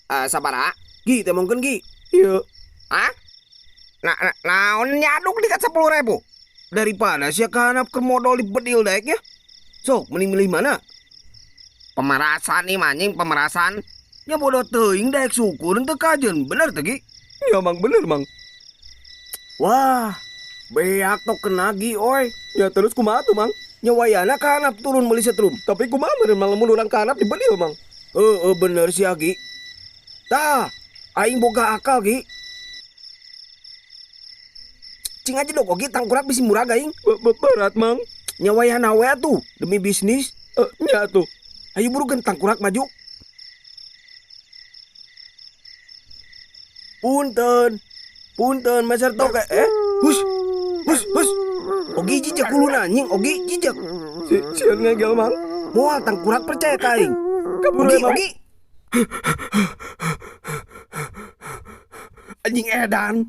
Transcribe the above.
Sabara. Gi, teh mungkin Gi. Iya. Ah? Naon nyaduk dikat 10.000. Daripada sia kahanap ke modal di bedil daek ya. Sok, mending milih mana? Pemerasan nih manjing pemerasan. Ya bodoh teuing daek syukur teu kajen, bener teh Gi? Ya Mang, bener Mang. Wah, beak tok kena Gi oi. Ya terus kumaha tuh Mang? Nyawayana kahanap turun meuli setrum. Tapi kumaha meureun malah mun urang kahanap di bedil Mang. Bener sih Gi. Tah, aing boga akal Gi. Cing aja dong, Gi tangkurak bisi murah aing. Berat Mang. Nyawayana we tuh demi bisnis. Nya tuh. Ayo buru gen tangkurak maju. Punten, meser tok hush. Ogi jijak ulu nanying, Ogi jijak. Sian ngegel Mang. Moal tangkurak percaya ka aing. Kabur Mang. Ogi. Anjing edan.